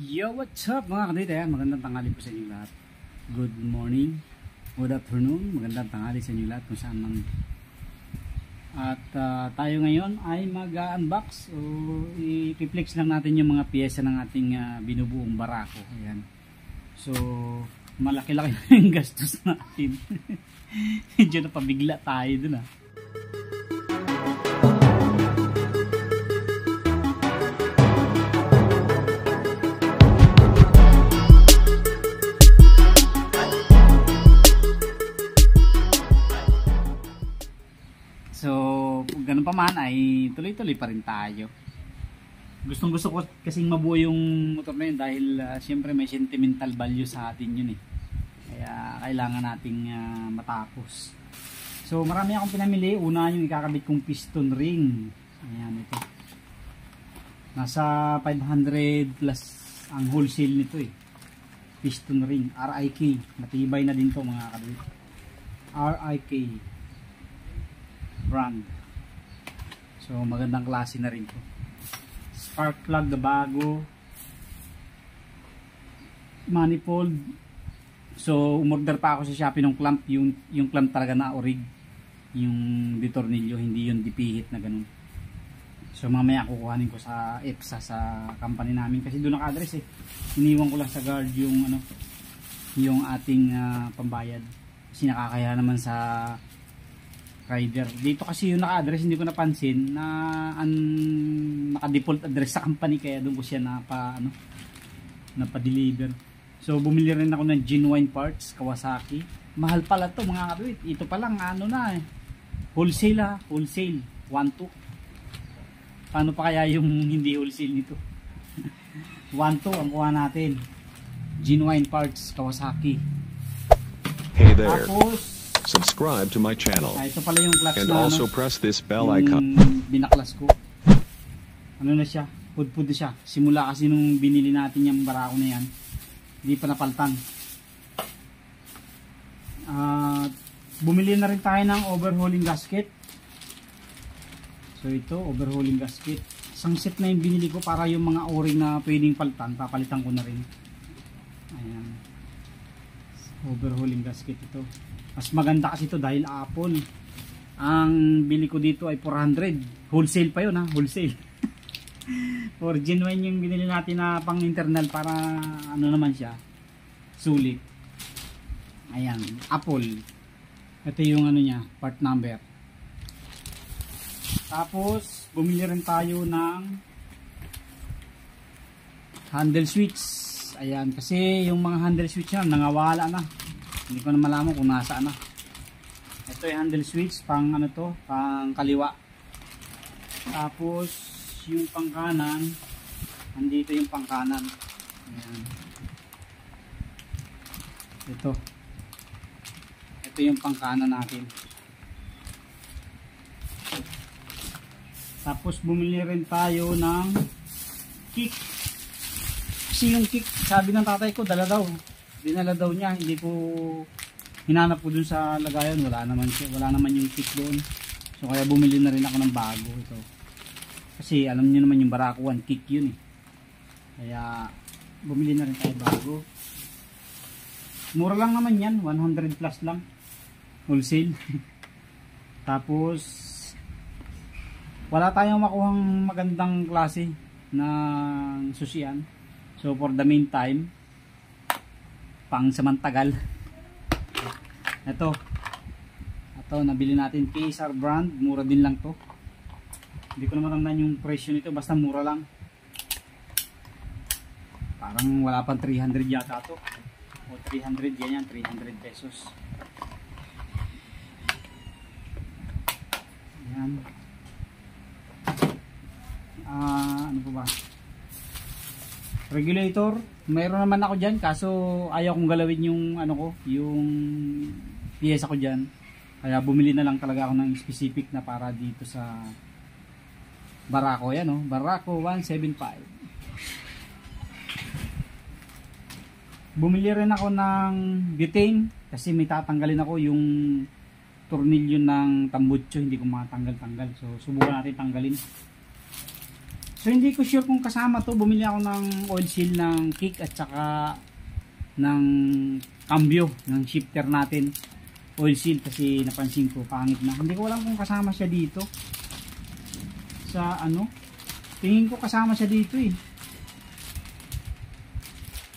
Yo, what's up mga kadite? Magandang tanghali po sa inyo lahat. Good morning, good afternoon, magandang tanghali sa inyo lahat kung saan man. At tayo ngayon ay mag-unbox o i-flex lang natin yung mga piyesa ng ating binubuong barako. Ayan. So, malaki-laki na yung gastos natin. Medyo napabigla tayo dun . So, kung ganun pa man ay tuloy-tuloy pa rin tayo. Gustong-gusto ko kasing mabuo yung motor na yun dahil syempre may sentimental value sa atin yun . Kaya kailangan nating matapos. So, marami akong pinamili. Una yung ikakabit kong piston ring. Ayan, ito. Nasa 500 plus ang wholesale nito . Piston ring, RIK. Matibay na din to mga kabit. RIK brand. So magandang klase na rin to. Spark plug na bago. Manifold. So umorder pa ako sa Shopee ng clamp, yung clamp talaga na orig. Yung detornilyo, hindi yung dipihit na ganun. So mamaya kukuhanin ko sa EPSA sa company namin kasi doon naka-address . Iniwan ko lang sa guard yung yung ating pambayad. Kasi nakakaya naman sa rider. Dito kasi yung naka-address hindi ko napansin na naka-default address sa company kaya doon ko siya napa-deliver. So bumili rin ako ng genuine parts Kawasaki. Mahal pala to mga kabit. Ito pa lang wholesale wholesale 1.2. Paano pa kaya yung hindi wholesale nito? 1.2 ang kuha natin. Genuine parts Kawasaki. Hey there. Tapos subscribe to my channel. Ito pala yung clutch and na also press this bell icon. Binaklas ko. Ano na siya? Pudpud na siya. Simula kasi nung binili natin yung barako na yan, hindi pa napaltan. Bumili na rin tayo ng overhauling gasket. So ito, overhauling gasket. Isang set na yung binili ko para yung mga o-ring na pwedeng paltan, papalitan ko na rin. Ayan. Overhauling gasket ito. Mas maganda kasi ito dahil Apple. Ang bili ko dito ay 400. Wholesale pa yun wholesale. For genuine yung binili natin na pang internal para naman siya. Sulit. Ayan, Apple. Ito yung niya, part number. Tapos, bumili rin tayo ng handle switch. Ayan, kasi yung mga handle switch na nangawala na. Hindi ko na malaman kung nasaan na. Ito yung handle switch pang pang kaliwa. Tapos yung pang kanan, nandito yung pang kanan. Ayan. Ito yung pang kanan natin. Tapos bumili rin tayo ng kick. Kasi yung kick, sabi ng tatay ko, dala daw. Dinala daw niya, hindi ko hinanap ko dun sa lagayan, wala naman yung kick doon. So kaya bumili na rin ako ng bago ito. Kasi alam niyo naman yung barako 1 kick yun . Kaya bumili na rin tayo bago. Mura lang naman yan, 100 plus lang. Wholesale. Tapos wala tayong makuhang magandang klase ng susian. So for the meantime, pang samantagal. Ito nabili natin KSR brand, mura din lang to. Hindi ko naman tandaan yung presyo nito, basta mura lang. Parang wala pang 300 yata to. O 300 ganyan, 300 pesos. Ayan. Ano pa ba? Regulator, mayroon naman ako dyan kaso ayaw kong galawin yung yung piyesa ko dyan. Kaya bumili na lang talaga ako ng specific na para dito sa barako. Yan barako 175. Bumili rin ako ng butane kasi may tatanggalin ako yung tornilyo ng tambutso, hindi ko matanggal-tanggal. So subukan natin tanggalin. So hindi ko sure kung kasama to. Bumili ako ng oil seal ng kick at saka ng cambio ng shifter natin. Oil seal kasi napansin ko pangit na. Hindi ko alam kung kasama siya dito. Sa ano? Tingin ko kasama siya dito eh.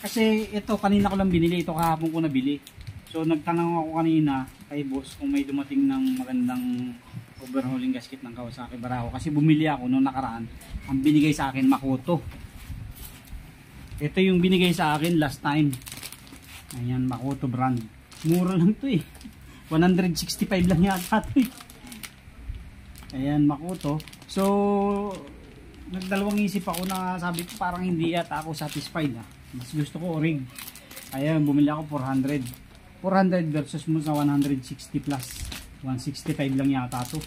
Kasi ito kanina ko lang binili. Ito kahapon ko nabili. So nagtanong ako kanina kay boss kung may dumating ng magandang overhauling gasket ng Kawasaki Barako. Kasi bumili ako noong nakaraan. Ang binigay sa akin Makoto. Ito yung binigay sa akin last time. Ayan, Makoto brand. Mura lang to eh. 165 lang yata to eh. Ayan, Makoto. So nagdalawang isip ako na sabi ko parang hindi yata ako satisfied ha. Mas gusto ko rig. Ayan, bumili ako 400 versus mo sa 160 plus 165 lang yata to.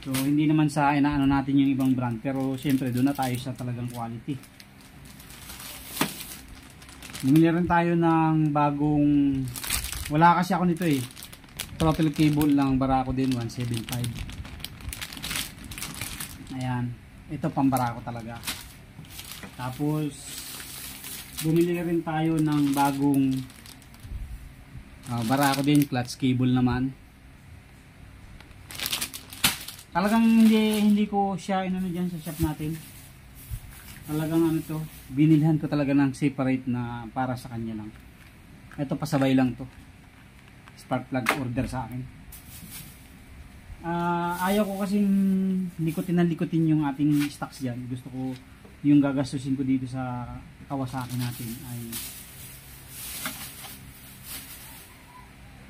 So hindi naman sa inaano natin yung ibang brand, pero syempre doon na tayo sa talagang quality. Bumili rin tayo ng bagong, wala kasi ako nito eh, throttle cable lang Barako din 175. Ayan, ito pang Barako talaga. Tapos bumili rin tayo ng bagong Barako din, clutch cable naman. Talagang hindi ko siya inano diyan sa shop natin. Talagang ano to, binilhan ko talaga ng separate na para sa kanya lang. Ito pasabay lang to. Spark plug order sa akin. Ayaw ko kasing likutin yung ating stocks diyan. Gusto ko yung gagastusin ko dito sa Kawasaki natin ay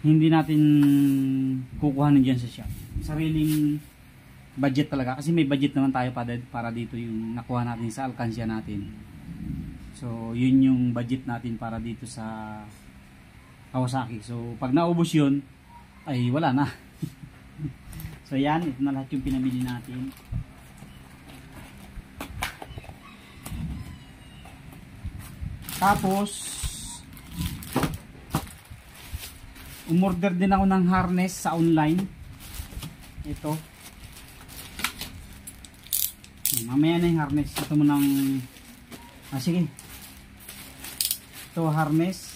hindi natin kukuhanin dyan sa shop. Sariling budget talaga. Kasi may budget naman tayo para dito yung nakuha natin sa alkansya natin. So, yun yung budget natin para dito sa Kawasaki. So, pag naubos yun, ay wala na. So, yan. Ito na lahat yung pinamili natin. Tapos, umorder din ako ng harness sa online. Ito. Mamaya na yung harness. Ito mo ng sige. Ito harness.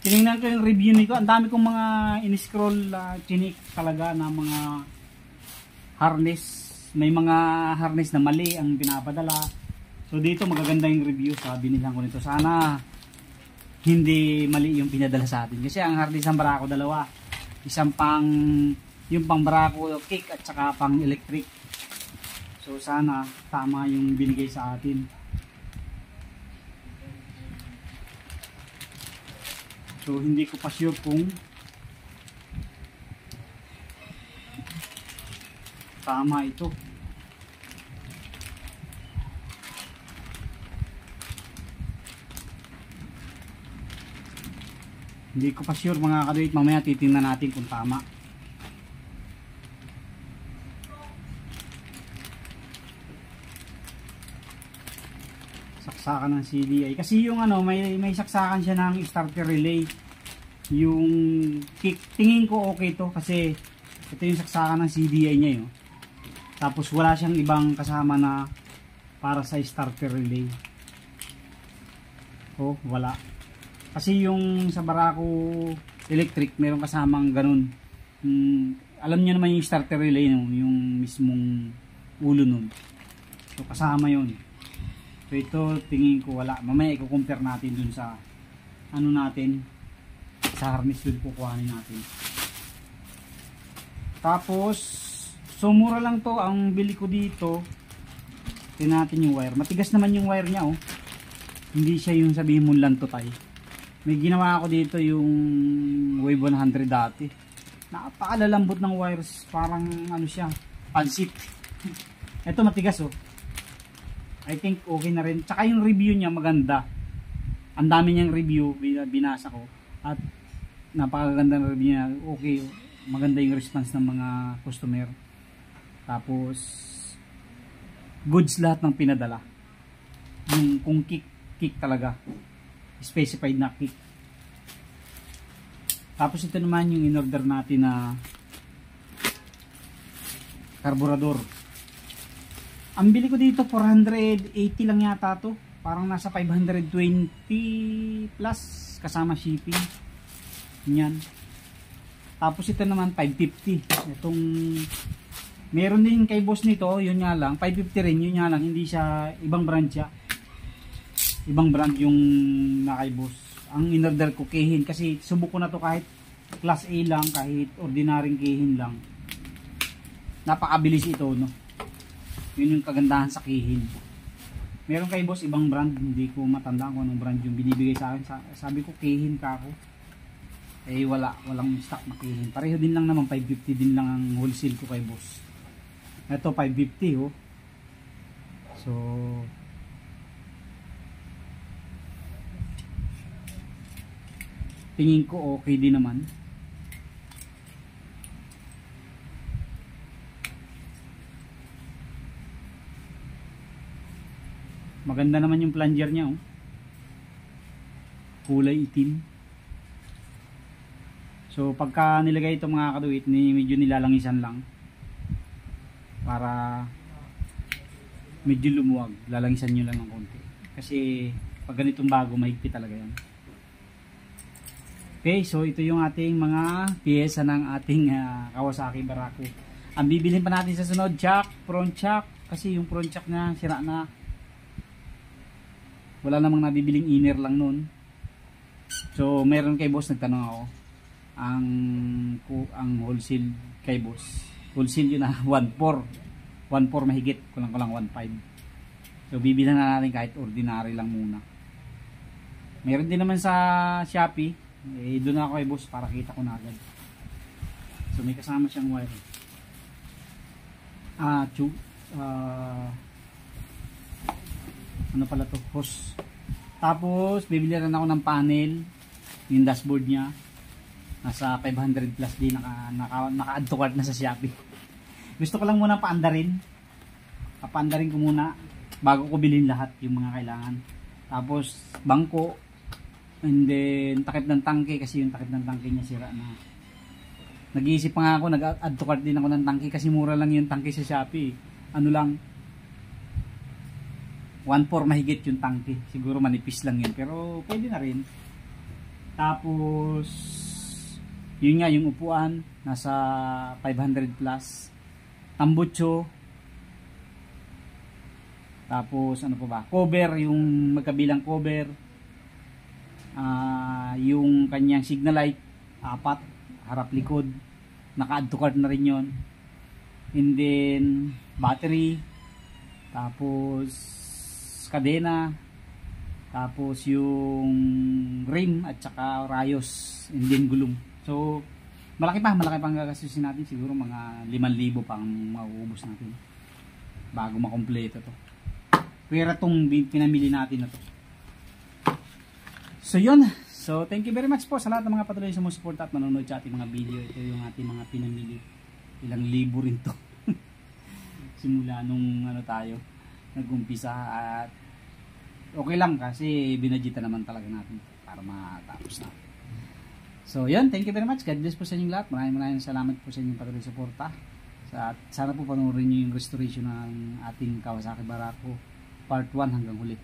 Tinignan ko yung review nito. Ang dami kong mga in-scroll chinik talaga na mga harness. May mga harness na mali ang pinapadala. So dito magaganda yung review. Sabi nilang ko nito. Sana hindi mali yung pinadala sa atin. Kasi ang harness ng Barako dalawa. Isang pang yung pang Barako kick at saka pang electric. So sana tama yung binigay sa atin. So hindi ko pa sure kung tama ito. Hindi ko pa sure mga kaduit. Mamaya titingnan natin kung tama. Saksakan ng CDI. Kasi yung ano, may saksakan siya ng starter relay. Yung kick, tingin ko okay to kasi ito yung saksakan ng CDI niya yun. Tapos wala siyang ibang kasama na para sa starter relay. Oh, wala. Kasi yung sa Barako electric, meron kasamang ganun. Alam niyo naman yung starter relay, no? Yung mismong ulo nun. So kasama yun. So ito tingin ko wala. Mamaya i-compare natin dun sa ano natin, sa harness dun kukuhanin natin. Tapos so mura lang to ang bili ko dito. Tingnan natin yung wire. Matigas naman yung wire niya oh. Hindi siya yung sabihin mo lang to tayo. May ginawa ako dito yung Wave 100 dati. Napakalalambot ng wires. Parang ano siya, pansit. Ito matigas oh. I think okay na rin. Tsaka yung review niya maganda. Ang dami niyang review, binasa ko. At napakaganda ng review niya. Okay, maganda yung response ng mga customer. Tapos goods lahat ng pinadala. Yung kung kick talaga. Specified na kick. Tapos ito naman yung in-order natin na carburetor. Ang bili ko dito 480 lang yata to. Parang nasa 520 plus kasama shipping. Yan. Tapos ito naman 550. Itong meron din kay boss nito, yun nga lang 550 rin, yun nga lang hindi siya ibang brand siya. Ibang brand yung na kay boss. Ang in-order ko Keihin kasi subok ko na to kahit class A lang, kahit ordinaryong Keihin lang. Napakabilis ito, no. Yun yung kagandahan sa Keihin. Meron kay boss ibang brand, hindi ko matandaan kung anong brand yung binibigay sa akin. Sabi ko Keihin ka ako. Eh walang stock na Keihin. Pareho din lang naman, 550 din lang ang wholesale ko kay boss. Ito 550 oh. So tingin ko okay din naman. Maganda naman yung plunger niya oh. Kulay itim. So pagka nilagay ito mga kaduit, medyo nilalangisan lang para medyo lumuwag. Lalangisan nyo lang ng konti. Kasi pag ganitong bago, mahigpit talaga yan. Okay, so ito yung ating mga piyesa ng ating Kawasaki Barako. Ang bibilhin pa natin sa sunod, chuck, front chuck. Kasi yung front chuck na sira na. Wala namang nabibiling inner lang nun. So meron kay boss nagtanong ako. Ang wholesale kay boss. Wholesale yun na 1.4. 1.4 mahigit. Kulang 1.5. So bibilhan na natin kahit ordinary lang muna. Meron din naman sa Shopee. Eh doon ako kay boss para kita ko na agad. So may kasama siyang wire. Ano pala to, hose. Tapos bibili rin ako ng panel, yung dashboard niya nasa 500 plus din, naka-add to cart na sa Shopee. Gusto ko lang muna paandarin ko muna bago ko bilhin lahat yung mga kailangan. Tapos bangko, and then takip ng tangke kasi yung takip ng tangke niya sira na. Nag-iisip pa nga ako, nag-add to cart din ako ng tangke kasi mura lang yung tangke sa Shopee. Ano lang 1.4 mahigit yung tangke. Siguro manipis lang yun. Pero pwede na rin. Tapos yun nga yung upuan. Nasa 500 plus. Tambucho. Tapos ano pa ba? Cover. Yung magkabilang cover. Yung kanyang signal light. 4. Harap likod. Naka-add to cart na rin yun. And then battery. Tapos kadena, tapos yung rim at saka rayos, and then gulong. So malaki pang gagastusin natin, siguro mga 5,000 pang mauubos natin bago makompleto to. Pera tong pinamili natin na to. So yun, so thank you very much po sa lahat ng mga patuloy sumusuporta at nanonood sa ating mga video. Ito yung ating mga pinamili, ilang libo rin to simula nung tayo nag-umpisa, at okay lang kasi binadgetan naman talaga natin para matapos na. So yun, thank you very much. God bless po sa inyong lahat. Maraming salamat po sa inyong patuloy suporta. Sana po panoorin nyo yung restoration ng ating Kawasaki Barako part 1 hanggang huli.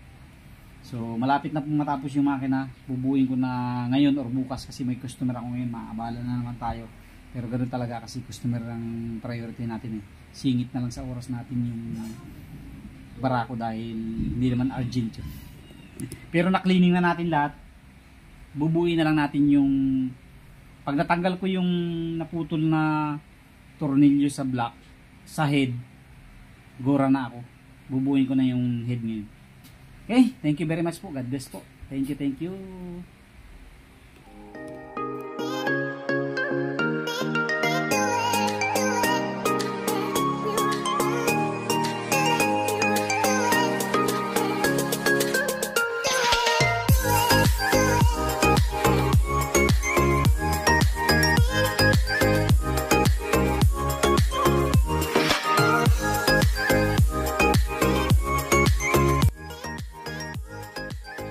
So malapit na po matapos yung makina. Bubuin ko na ngayon or bukas kasi may customer ako ngayon. Maabala na naman tayo. Pero ganoon talaga kasi customer ang priority natin eh. Singit na lang sa oras natin yung Barako dahil hindi naman urgent yun. Pero na-cleaning na natin lahat. Bubuin na lang natin yung pag natanggal ko yung naputol na tornilyo sa block, sa head, gora na ako. Bubuin ko na yung head ngayon. Okay, thank you very much po. God bless po. Thank you.